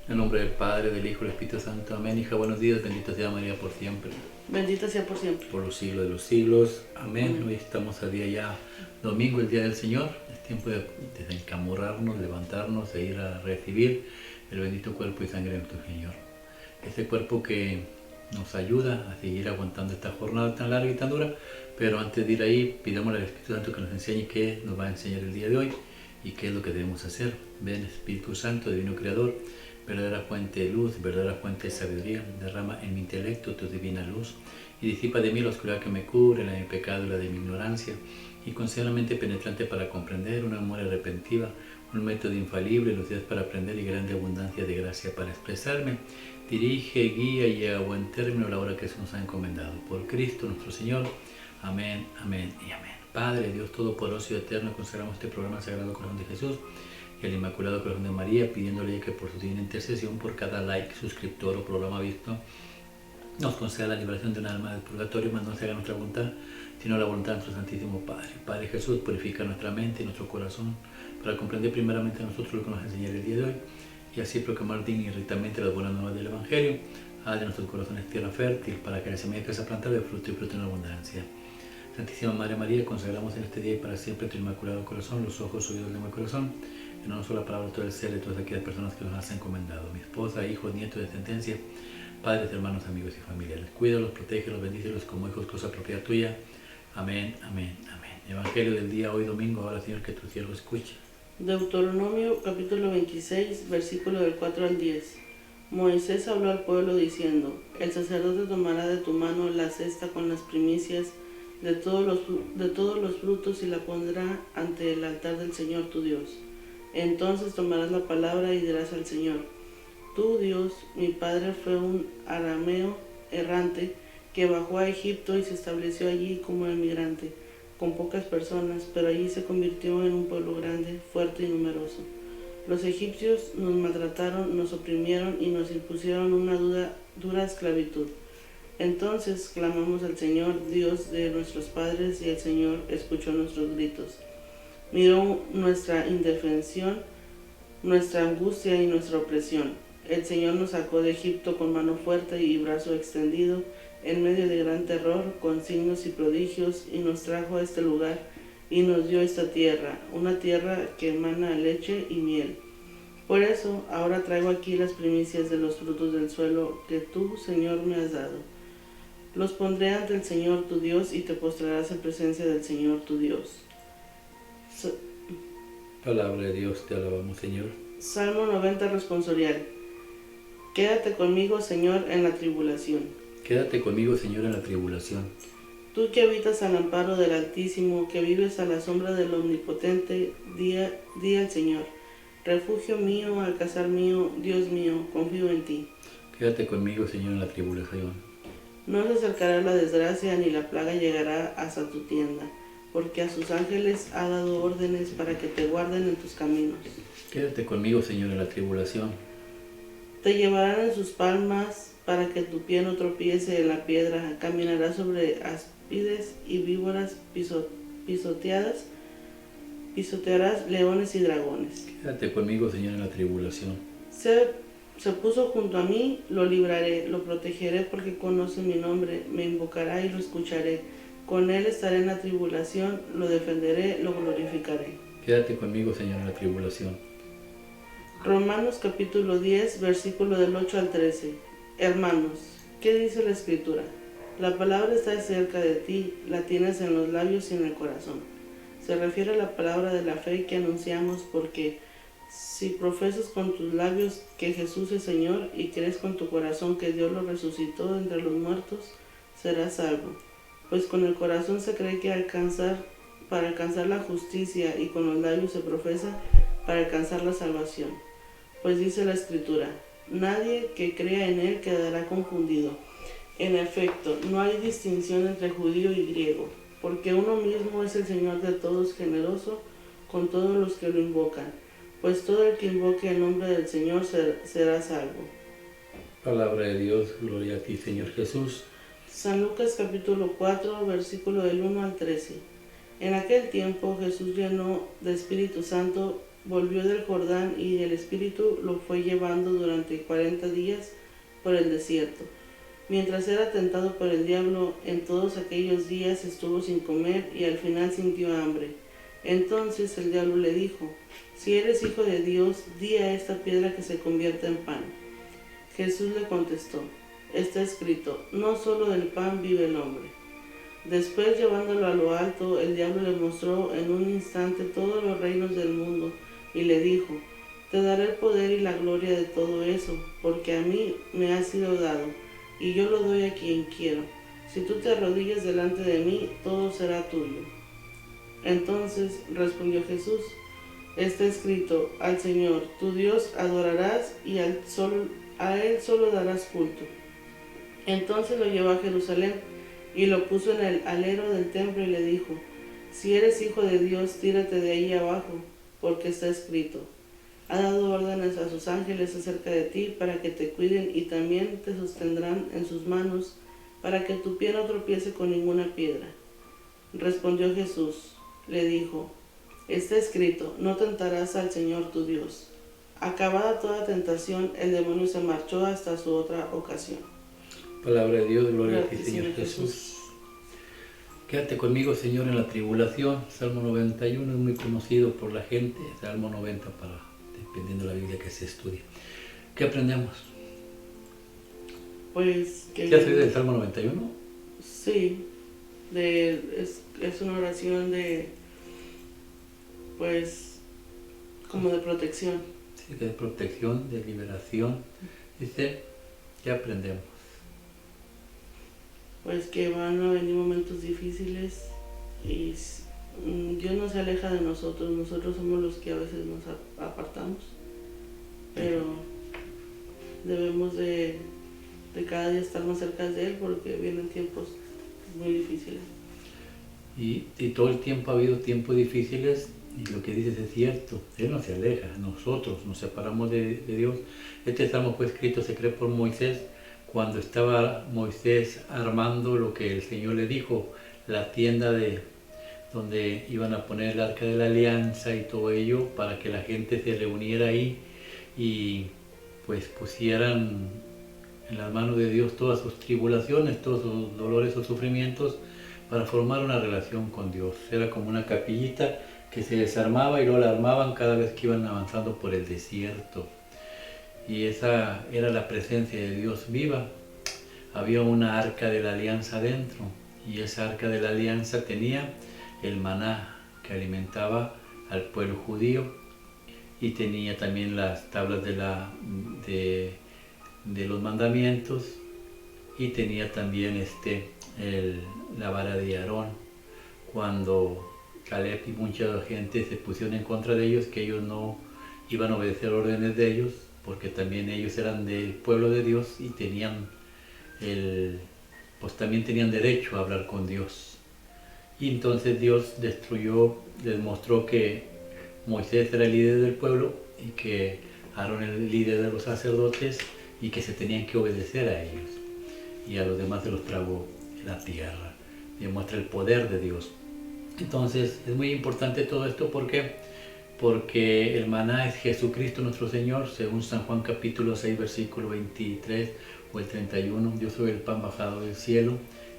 En nombre del Padre, del Hijo y del Espíritu Santo. Amén. Hija, buenos días. Bendita sea María por siempre. Bendita sea por siempre. Por los siglos de los siglos. Amén. Amén. Hoy estamos al día ya domingo, el día del Señor. Es tiempo de desencamurrarnos, levantarnos e ir a recibir el bendito cuerpo y sangre de nuestro Señor. Ese cuerpo que nos ayuda a seguir aguantando esta jornada tan larga y tan dura. Pero antes de ir ahí, pidamos al Espíritu Santo que nos enseñe qué nos va a enseñar el día de hoy y qué es lo que debemos hacer. Ven, Espíritu Santo, Divino Creador, verdadera fuente de luz, verdadera fuente de sabiduría, derrama en mi intelecto tu divina luz y disipa de mí la oscuridad que me cubre, la de mi pecado y la de mi ignorancia, y concede la mente penetrante para comprender, una memoria repentiva, un método infalible, lucidez para aprender y grande abundancia de gracia para expresarme. Dirige, guía y llega a buen término la obra que se nos ha encomendado. Por Cristo nuestro Señor. Amén, amén y amén. Padre, Dios Todopoderoso y Eterno, consagramos este programa al Sagrado Corazón de Jesús y al Inmaculado Corazón de María, pidiéndole que por su divina intercesión, por cada like, suscriptor o programa visto, nos conceda la liberación de un alma del purgatorio, mas no se haga nuestra voluntad, sino la voluntad de nuestro Santísimo Padre. Padre Jesús, purifica nuestra mente y nuestro corazón para comprender primeramente a nosotros lo que nos enseñará el día de hoy y así proclamar digna y rectamente las buenas nuevas del Evangelio. Haz de nuestros corazones tierra fértil para que la semilla que se planta de fruto y fruto en abundancia. Santísima Madre María, consagramos en este día y para siempre tu Inmaculado Corazón, los ojos, oídos de mi corazón, en una sola palabra todo el ser de todas aquellas personas que nos has encomendado, mi esposa, hijos, nietos, descendencia, padres, hermanos, amigos y familiares. Cuídalos, protégelos, bendícelos como hijos, cosa propia tuya. Amén, amén, amén. Evangelio del día hoy domingo, ahora Señor, que tu siervo escuche. Deuteronomio capítulo 26, versículo del 4 al 10. Moisés habló al pueblo diciendo: El sacerdote tomará de tu mano la cesta con las primicias de todos los frutos y la pondrá ante el altar del Señor tu Dios. Entonces tomarás la palabra y dirás al Señor: Tu Dios, mi padre fue un arameo errante que bajó a Egipto y se estableció allí como emigrante, con pocas personas, pero allí se convirtió en un pueblo grande, fuerte y numeroso. Los egipcios nos maltrataron, nos oprimieron y nos impusieron una dura esclavitud. Entonces clamamos al Señor, Dios de nuestros padres, y el Señor escuchó nuestros gritos. Miró nuestra indefensión, nuestra angustia y nuestra opresión. El Señor nos sacó de Egipto con mano fuerte y brazo extendido, en medio de gran terror, con signos y prodigios, y nos trajo a este lugar y nos dio esta tierra, una tierra que emana leche y miel. Por eso ahora traigo aquí las primicias de los frutos del suelo que tú, Señor, me has dado. Los pondré ante el Señor tu Dios y te postrarás en presencia del Señor tu Dios. Palabra de Dios, te alabamos, Señor. Salmo 90 responsorial. Quédate conmigo, Señor, en la tribulación. Quédate conmigo, Señor, en la tribulación. Tú que habitas al amparo del Altísimo, que vives a la sombra del Omnipotente, di al Señor: refugio mío, alcázar mío, Dios mío, confío en ti. Quédate conmigo, Señor, en la tribulación. No se acercará la desgracia, ni la plaga llegará hasta tu tienda, porque a sus ángeles ha dado órdenes para que te guarden en tus caminos. Quédate conmigo, Señor, en la tribulación. Te llevarán en sus palmas para que tu pie no tropiece en la piedra. Caminarás sobre áspides y víboras pisotearás leones y dragones. Quédate conmigo, Señor, en la tribulación. Se puso junto a mí, lo libraré, lo protegeré porque conoce mi nombre, me invocará y lo escucharé. Con él estaré en la tribulación, lo defenderé, lo glorificaré. Quédate conmigo, Señor, en la tribulación. Romanos capítulo 10, versículo del 8 al 13. Hermanos, ¿qué dice la Escritura? La palabra está cerca de ti, la tienes en los labios y en el corazón. Se refiere a la palabra de la fe que anunciamos, porque si profesas con tus labios que Jesús es Señor y crees con tu corazón que Dios lo resucitó de entre los muertos, serás salvo. Pues con el corazón se cree para alcanzar la justicia, y con los labios se profesa para alcanzar la salvación. Pues dice la Escritura: nadie que crea en él quedará confundido. En efecto, no hay distinción entre judío y griego, porque uno mismo es el Señor de todos, generoso con todos los que lo invocan. Pues todo el que invoque el nombre del Señor será salvo. Palabra de Dios, gloria a ti, Señor Jesús. San Lucas capítulo 4, versículo del 1 al 13. En aquel tiempo Jesús, lleno de Espíritu Santo, volvió del Jordán y el Espíritu lo fue llevando durante 40 días por el desierto. Mientras era tentado por el diablo, en todos aquellos días estuvo sin comer y al final sintió hambre. Entonces el diablo le dijo: si eres hijo de Dios, di a esta piedra que se convierta en pan. Jesús le contestó: está escrito, no solo del pan vive el hombre. Después, llevándolo a lo alto, el diablo le mostró en un instante todos los reinos del mundo y le dijo: te daré el poder y la gloria de todo eso, porque a mí me ha sido dado, y yo lo doy a quien quiero. Si tú te arrodillas delante de mí, todo será tuyo. Entonces respondió Jesús: está escrito, al Señor, tu Dios, adorarás y a Él solo darás culto. Entonces lo llevó a Jerusalén y lo puso en el alero del templo y le dijo: si eres hijo de Dios, tírate de ahí abajo, porque está escrito, ha dado órdenes a sus ángeles acerca de ti para que te cuiden y también te sostendrán en sus manos para que tu pie no tropiece con ninguna piedra. Respondió Jesús, le dijo: está escrito, no tentarás al Señor tu Dios. Acabada toda tentación, el demonio se marchó hasta su otra ocasión. Palabra de Dios, gloria a ti, Señor Jesús. Quédate conmigo, Señor, en la tribulación. Salmo 91 es muy conocido por la gente. Salmo 90 dependiendo de la Biblia que se estudie. ¿Qué aprendemos? Pues que... ¿Ya has oído el Salmo 91? Sí, es una oración de, pues, como de protección. Sí, de protección, de liberación. Dice, ¿qué aprendemos? Pues que van a venir momentos difíciles y Dios no se aleja de nosotros somos los que a veces nos apartamos, pero debemos de cada día estar más cerca de Él porque vienen tiempos muy difíciles. Y todo el tiempo ha habido tiempos difíciles y lo que dices es cierto, Él no se aleja, nosotros nos separamos de Dios. Este salmo fue escrito, se cree, por Moisés, cuando estaba Moisés armando lo que el Señor le dijo, la tienda donde iban a poner el arca de la alianza y todo ello, para que la gente se reuniera ahí y pues pusieran en las manos de Dios todas sus tribulaciones, todos sus dolores o sufrimientos, para formar una relación con Dios. Era como una capillita que se desarmaba y luego la armaban cada vez que iban avanzando por el desierto. Y esa era la presencia de Dios viva. Había una arca de la alianza dentro, y esa arca de la alianza tenía el maná que alimentaba al pueblo judío, y tenía también las tablas de los mandamientos, y tenía también la vara de Aarón. Cuando Caleb y mucha gente se pusieron en contra de ellos, que ellos no iban a obedecer órdenes de ellos, porque también ellos eran del pueblo de Dios y pues también tenían derecho a hablar con Dios. Y entonces Dios les mostró que Moisés era el líder del pueblo y que Aarón era el líder de los sacerdotes y que se tenían que obedecer a ellos. Y a los demás se los tragó la tierra. Demuestra el poder de Dios. Entonces es muy importante todo esto porque el maná es Jesucristo nuestro Señor, según San Juan capítulo 6, versículo 23 o el 31. Yo soy el pan bajado del cielo,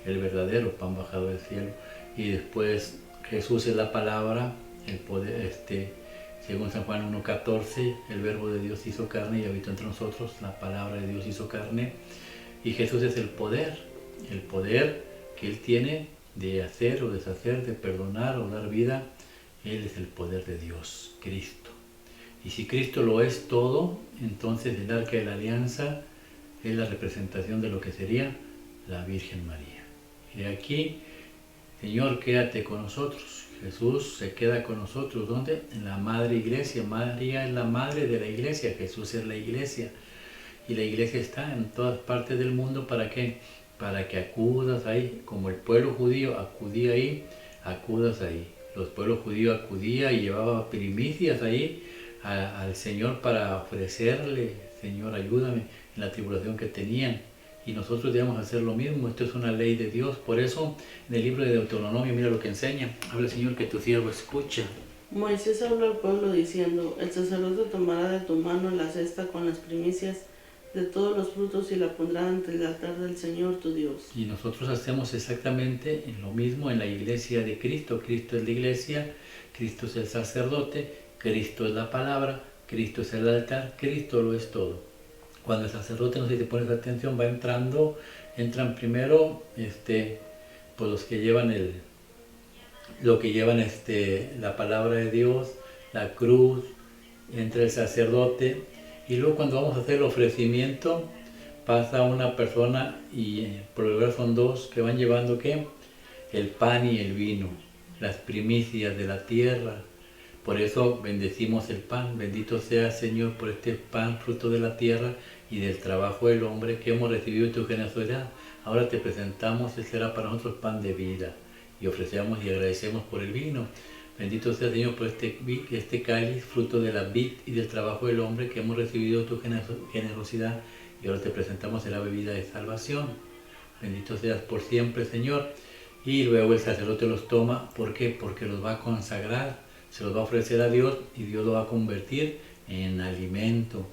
el verdadero pan bajado del cielo. Y después Jesús es la palabra, el poder, según San Juan 1:14, el verbo de Dios hizo carne y habitó entre nosotros, la palabra de Dios hizo carne. Y Jesús es el poder que Él tiene de hacer o deshacer, de perdonar o dar vida. Él es el poder de Dios, Cristo. Y si Cristo lo es todo, entonces el arca de la alianza es la representación de lo que sería la Virgen María. Y de aquí, Señor, quédate con nosotros. Jesús se queda con nosotros. ¿Dónde? En la Madre Iglesia. María es la madre de la Iglesia. Jesús es la Iglesia. Y la Iglesia está en todas partes del mundo. ¿Para qué? Para que acudas ahí. Como el pueblo judío acudía ahí, acudas ahí. Los pueblos judíos acudían y llevaban primicias ahí al Señor para ofrecerle: Señor, ayúdame en la tribulación que tenían. Y nosotros debemos hacer lo mismo. Esto es una ley de Dios. Por eso, en el libro de Deuteronomio, mira lo que enseña. Habla: Señor, que tu siervo escucha. Moisés habló al pueblo diciendo, el sacerdote tomará de tu mano la cesta con las primicias de todos los frutos y la pondrá ante el altar del Señor tu Dios. Y nosotros hacemos exactamente lo mismo en la iglesia de Cristo. Cristo es la iglesia, Cristo es el sacerdote, Cristo es la palabra, Cristo es el altar, Cristo lo es todo. Cuando el sacerdote, no sé si te pones atención, va entran primero pues los que llevan la palabra de Dios, la cruz, entra el sacerdote, y luego cuando vamos a hacer el ofrecimiento, pasa una persona y por lo general son dos que van llevando ¿qué? El pan y el vino, las primicias de la tierra. Por eso bendecimos el pan. Bendito sea Señor por este pan, fruto de la tierra y del trabajo del hombre que hemos recibido en tu generosidad. Ahora te presentamos, será para nosotros pan de vida, y ofrecemos y agradecemos por el vino. Bendito sea Señor por este cáliz, fruto de la vid y del trabajo del hombre que hemos recibido en tu generosidad, y ahora te presentamos la bebida de salvación. Bendito seas por siempre, Señor. Y luego el sacerdote los toma, ¿por qué? Porque los va a consagrar, se los va a ofrecer a Dios, y Dios lo va a convertir en alimento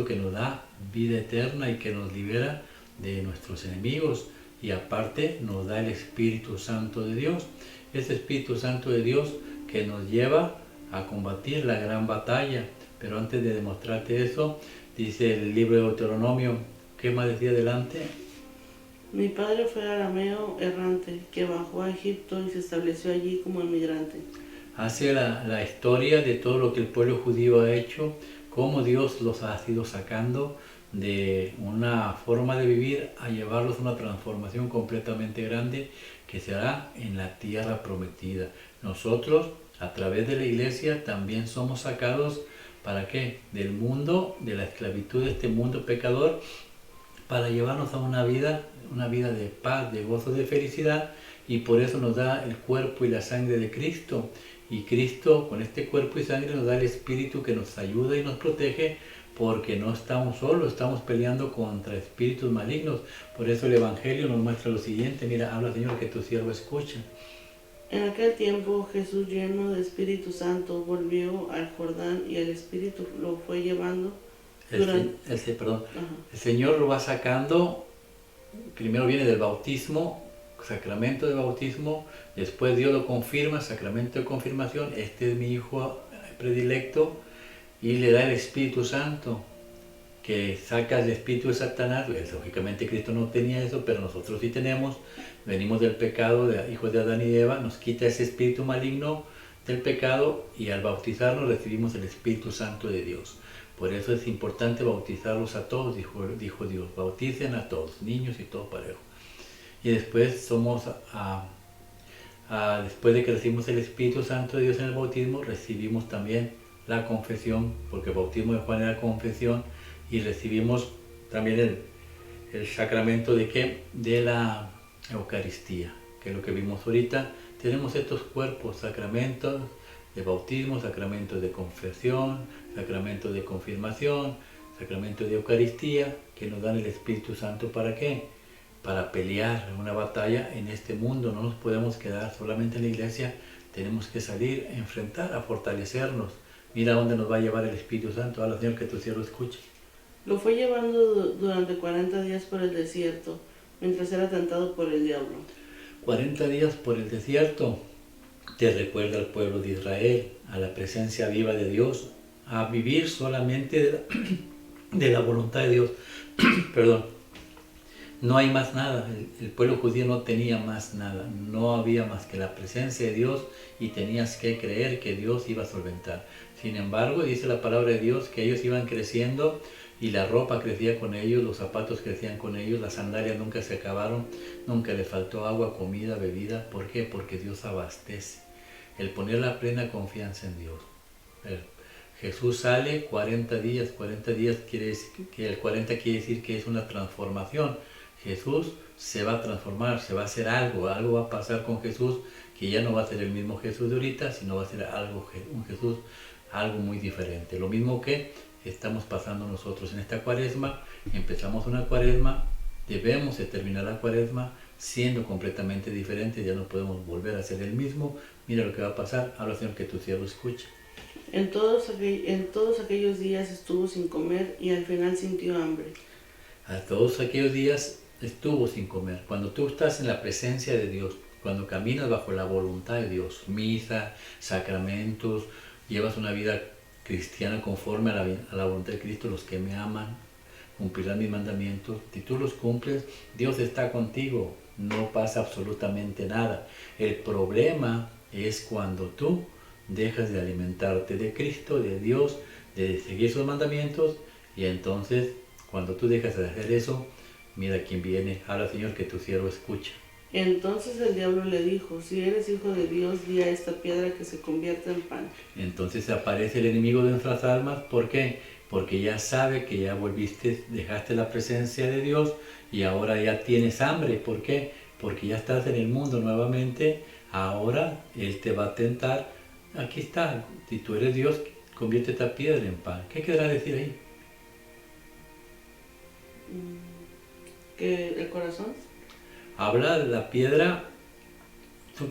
que nos da vida eterna y que nos libera de nuestros enemigos, y aparte nos da el Espíritu Santo de Dios. Ese Espíritu Santo de Dios que nos lleva a combatir la gran batalla. Pero antes de demostrarte eso, dice el libro de Deuteronomio, ¿qué más decía adelante? Mi padre fue arameo errante, que bajó a Egipto y se estableció allí como inmigrante. Hace la historia de todo lo que el pueblo judío ha hecho, cómo Dios los ha ido sacando de una forma de vivir a llevarlos a una transformación completamente grande que se hará en la tierra prometida. Nosotros, a través de la iglesia, también somos sacados, ¿para qué? Del mundo, de la esclavitud de este mundo pecador, para llevarnos a una vida de paz, de gozo, de felicidad, y por eso nos da el cuerpo y la sangre de Cristo. Y Cristo, con este cuerpo y sangre, nos da el Espíritu que nos ayuda y nos protege, porque no estamos solos, estamos peleando contra espíritus malignos. Por eso el Evangelio nos muestra lo siguiente: mira, habla Señor, que tu siervo escucha. En aquel tiempo Jesús, lleno de Espíritu Santo, volvió al Jordán, y el Espíritu lo fue llevando El Señor lo va sacando. Primero viene del bautismo, sacramento de bautismo, después Dios lo confirma, sacramento de confirmación, este es mi hijo predilecto, y le da el Espíritu Santo, que saca el espíritu de Satanás. Lógicamente Cristo no tenía eso, pero nosotros sí tenemos. Venimos del pecado, de hijos de Adán y Eva, nos quita ese espíritu maligno del pecado, y al bautizarnos recibimos el Espíritu Santo de Dios. Por eso es importante bautizarlos a todos, dijo Dios, bauticen a todos, niños y todo parejo. Y después después de que recibimos el Espíritu Santo de Dios en el bautismo, recibimos también la confesión, porque el bautismo de Juan era confesión, y recibimos también el sacramento de ¿qué? De la Eucaristía, que es lo que vimos ahorita. Tenemos estos cuerpos, sacramentos de bautismo, sacramentos de confesión, sacramento de confirmación, sacramento de Eucaristía, que nos dan el Espíritu Santo. ¿Para qué? Para pelear una batalla en este mundo. No nos podemos quedar solamente en la iglesia, tenemos que salir a enfrentar, a fortalecernos. Mira dónde nos va a llevar el Espíritu Santo. Habla Señor, que tu siervo escuche. Lo fue llevando durante 40 días por el desierto, mientras era tentado por el diablo. 40 días por el desierto te recuerda al pueblo de Israel, a la presencia viva de Dios, a vivir solamente de la voluntad de Dios. Perdón. No hay más nada. El pueblo judío no tenía más nada. No había más que la presencia de Dios, y tenías que creer que Dios iba a solventar. Sin embargo, dice la palabra de Dios que ellos iban creciendo, y la ropa crecía con ellos, los zapatos crecían con ellos, las sandalias nunca se acabaron, nunca les faltó agua, comida, bebida. ¿Por qué? Porque Dios abastece. El poner la plena confianza en Dios. Jesús sale 40 días quiere decir que el 40 quiere decir que es una transformación. Jesús se va a transformar, se va a hacer algo va a pasar con Jesús, que ya no va a ser el mismo Jesús de ahorita, sino va a ser un Jesús algo muy diferente. Lo mismo que estamos pasando nosotros en esta cuaresma. Empezamos una cuaresma, debemos de terminar la cuaresma siendo completamente diferentes, ya no podemos volver a ser el mismo mira lo que va a pasar, habla Señor que tu siervo escucha. En todos aquellos días estuvo sin comer y al final sintió hambre. A todos aquellos días estuvo sin comer. Cuando tú estás en la presencia de Dios, cuando caminas bajo la voluntad de Dios, misa, sacramentos, llevas una vida cristiana conforme a la voluntad de Cristo, los que me aman cumplirán mis mandamientos. Si tú los cumples, Dios está contigo, no pasa absolutamente nada. El problema es cuando tú dejas de alimentarte de Cristo, de Dios, de seguir sus mandamientos, y entonces cuando tú dejas de hacer eso, mira quién viene, habla Señor que tu siervo escucha. Entonces el diablo le dijo, si eres hijo de Dios, di a esta piedra que se convierta en pan. Entonces aparece el enemigo de nuestras almas, ¿por qué? Porque ya sabe que ya volviste, dejaste la presencia de Dios y ahora ya tienes hambre. ¿Por qué? Porque ya estás en el mundo nuevamente, ahora Él te va a tentar. Aquí está, si tú eres Dios, convierte esta piedra en pan. ¿Qué querrá decir ahí? ¿Que el corazón? Habla de la piedra.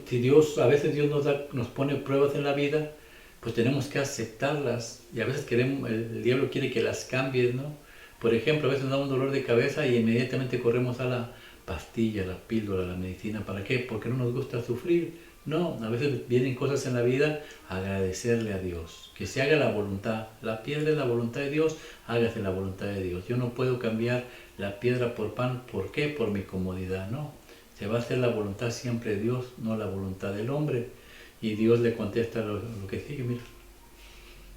Si Dios, a veces Dios nos pone pruebas en la vida, pues tenemos que aceptarlas. Y a veces el diablo quiere que las cambies, ¿no? Por ejemplo, a veces nos da un dolor de cabeza y inmediatamente corremos a la pastilla, la píldora, la medicina. ¿Para qué? Porque no nos gusta sufrir. No, a veces vienen cosas en la vida, agradecerle a Dios, que se haga la voluntad. La piedra es la voluntad de Dios, hágase la voluntad de Dios. Yo no puedo cambiar la piedra por pan. ¿Por qué? Por mi comodidad, no. Se va a hacer la voluntad siempre de Dios, no la voluntad del hombre. Y Dios le contesta lo que sigue, mira.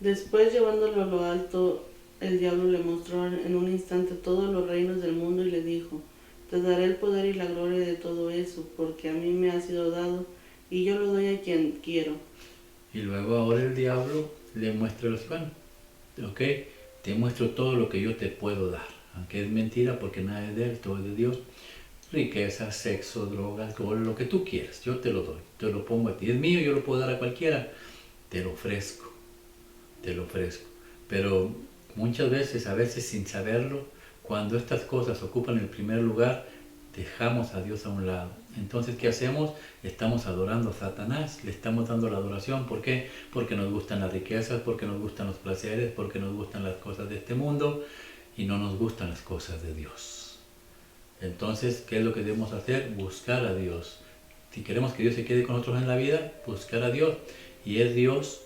Después, llevándolo a lo alto, el diablo le mostró en un instante todos los reinos del mundo y le dijo, te daré el poder y la gloria de todo eso, porque a mí me ha sido dado y yo lo doy a quien quiero. Y luego ahora el diablo le muestra los panes. ¿Ok? Te muestro todo lo que yo te puedo dar. Aunque es mentira porque nada es de él, todo es de Dios. Riqueza, sexo, drogas, todo lo que tú quieras, yo te lo doy, te lo pongo a ti. Es mío, yo lo puedo dar a cualquiera. Te lo ofrezco, te lo ofrezco. Pero muchas veces, a veces sin saberlo, cuando estas cosas ocupan el primer lugar, dejamos a Dios a un lado. Entonces, ¿qué hacemos? Estamos adorando a Satanás, le estamos dando la adoración. ¿Por qué? Porque nos gustan las riquezas, porque nos gustan los placeres, porque nos gustan las cosas de este mundo y no nos gustan las cosas de Dios. Entonces, ¿qué es lo que debemos hacer? Buscar a Dios. Si queremos que Dios se quede con nosotros en la vida, buscar a Dios. Y es Dios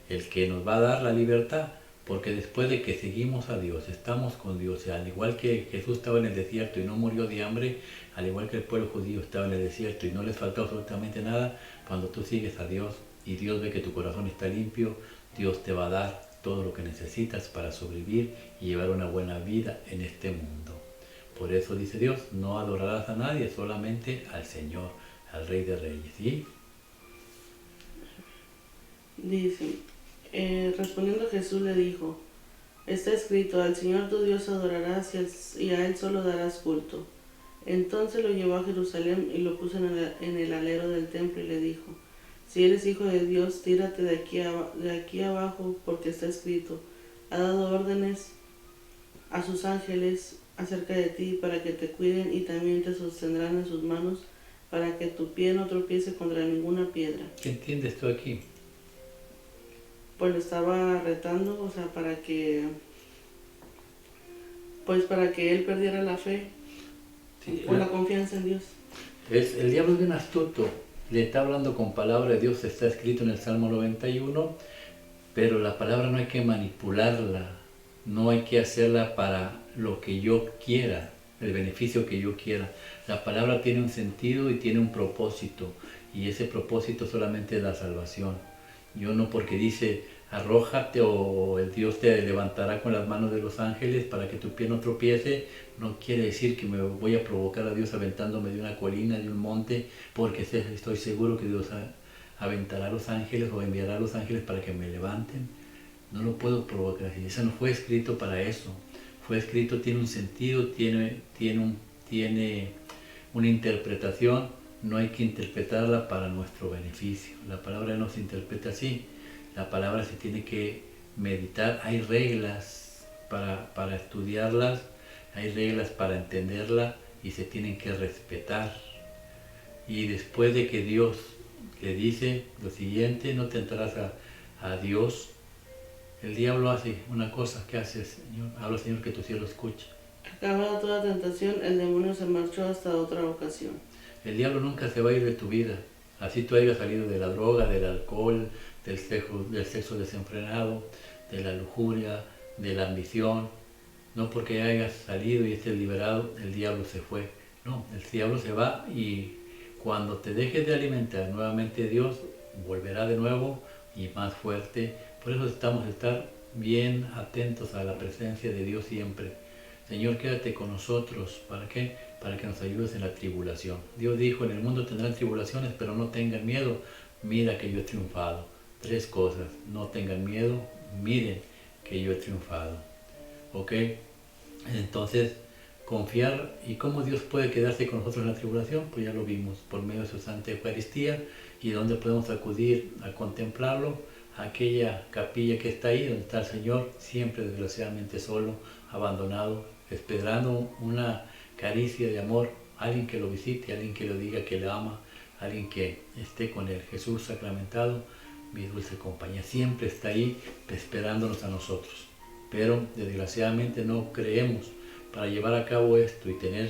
el que nos va a dar la libertad, porque después de que seguimos a Dios, estamos con Dios, y al igual que Jesús estaba en el desierto y no murió de hambre, al igual que el pueblo judío estaba en el desierto y no les faltó absolutamente nada, cuando tú sigues a Dios y Dios ve que tu corazón está limpio, Dios te va a dar todo lo que necesitas para sobrevivir y llevar una buena vida en este mundo. Por eso dice Dios, no adorarás a nadie, solamente al Señor, al Rey de Reyes. ¿Sí? Dice, respondiendo Jesús le dijo, está escrito, al Señor tu Dios adorarás y a Él solo darás culto. Entonces lo llevó a Jerusalén y lo puso en el alero del templo y le dijo, si eres hijo de Dios, tírate de aquí abajo, porque está escrito, ha dado órdenes a sus ángeles acerca de ti para que te cuiden y también te sostendrán en sus manos para que tu pie no tropiece contra ninguna piedra. ¿Qué entiendes tú aquí? Pues lo estaba retando, o sea, para que él perdiera la fe, Sí, o la confianza en Dios. El diablo es bien astuto, le está hablando con palabra de Dios, está escrito en el Salmo 91, pero la palabra no hay que manipularla, no hay que hacerla para lo que yo quiera, el beneficio que yo quiera. La palabra tiene un sentido y tiene un propósito, y ese propósito solamente es la salvación. Yo no porque dice, arrójate o el Dios te levantará con las manos de los ángeles para que tu pie no tropiece, no quiere decir que me voy a provocar a Dios aventándome de una colina, de un monte, porque estoy seguro que Dios aventará a los ángeles o enviará a los ángeles para que me levanten. No lo puedo provocar así. Eso no fue escrito para eso. Fue escrito, tiene un sentido, tiene una interpretación. No hay que interpretarla para nuestro beneficio. La palabra no se interpreta así. La palabra se tiene que meditar. Hay reglas para estudiarlas, hay reglas para entenderla y se tienen que respetar. Y después de que Dios le dice lo siguiente: no tentarás a Dios. El diablo hace una cosa. ¿Qué hace el Señor? Habla, Señor, que tu cielo escuche. Acabada toda tentación, el demonio se marchó hasta otra ocasión. El diablo nunca se va a ir de tu vida. Así tú hayas salido de la droga, del alcohol, del sexo desenfrenado, de la lujuria, de la ambición. No porque hayas salido y estés liberado, el diablo se fue. No, el diablo se va, y cuando te dejes de alimentar nuevamente, Dios volverá de nuevo y más fuerte. Por eso estamos a estar bien atentos a la presencia de Dios siempre. Señor, quédate con nosotros. ¿Para qué? Para que nos ayudes en la tribulación. Dios dijo: en el mundo tendrán tribulaciones, pero no tengan miedo. Mira que yo he triunfado. 3 cosas: no tengan miedo, miren que yo he triunfado. ¿Ok? Entonces, confiar. ¿Y cómo Dios puede quedarse con nosotros en la tribulación? Pues ya lo vimos, por medio de su Santa Eucaristía. ¿Y donde podemos acudir a contemplarlo? A aquella capilla que está ahí, donde está el Señor, siempre desgraciadamente solo, abandonado, esperando una caricia de amor, alguien que lo visite, alguien que lo diga que le ama, alguien que esté con el Jesús sacramentado. Mi dulce compañía siempre está ahí esperándonos a nosotros. Pero desgraciadamente no creemos. Para llevar a cabo esto y tener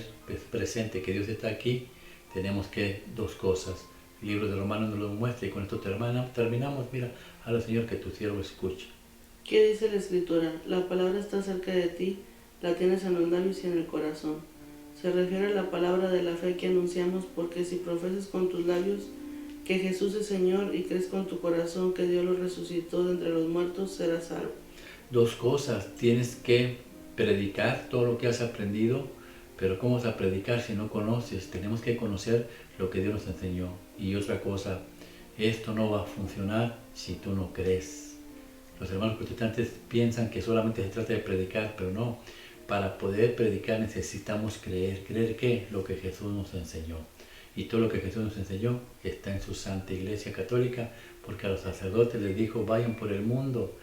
presente que Dios está aquí, tenemos que 2 cosas. El libro de Romanos nos lo muestra, y con esto terminamos. Mira, al Señor, que tu siervo escuche. ¿Qué dice la Escritura? La palabra está cerca de ti, la tienes en los labios y en el corazón. Se refiere a la palabra de la fe que anunciamos, porque si profesas con tus labios que Jesús es Señor y crees con tu corazón que Dios lo resucitó de entre los muertos, serás salvo. 2 cosas: tienes que predicar todo lo que has aprendido. Pero ¿cómo vas a predicar si no conoces? Tenemos que conocer lo que Dios nos enseñó. Y otra cosa: esto no va a funcionar si tú no crees. Los hermanos protestantes piensan que solamente se trata de predicar, pero no. Para poder predicar necesitamos creer. ¿Creer qué? Lo que Jesús nos enseñó. Y todo lo que Jesús nos enseñó está en su Santa Iglesia Católica, porque a los sacerdotes les dijo: vayan por el mundo,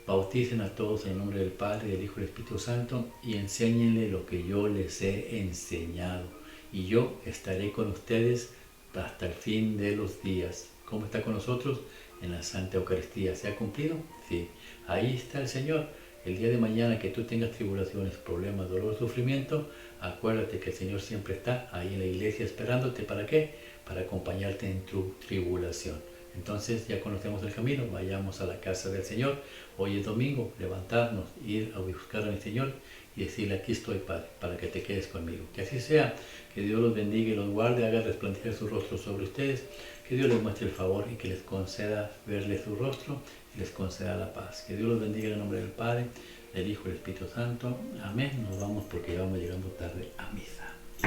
bauticen a todos en el nombre del Padre, del Hijo y del Espíritu Santo, y enséñenle lo que yo les he enseñado. Y yo estaré con ustedes hasta el fin de los días. ¿Cómo está con nosotros? En la Santa Eucaristía. ¿Se ha cumplido? Sí. Ahí está el Señor. El día de mañana que tú tengas tribulaciones, problemas, dolor, sufrimiento, acuérdate que el Señor siempre está ahí en la iglesia esperándote. ¿Para qué? Para acompañarte en tu tribulación. Entonces ya conocemos el camino, vayamos a la casa del Señor. Hoy es domingo, levantarnos, ir a buscar al Señor y decirle: aquí estoy, Padre, para que te quedes conmigo. Que así sea, que Dios los bendiga y los guarde, haga resplandecer su rostro sobre ustedes, que Dios les muestre el favor y que les conceda verle su rostro y les conceda la paz. Que Dios los bendiga en el nombre del Padre, del Hijo y del Espíritu Santo. Amén. Nos vamos porque ya vamos llegando tarde. Amén.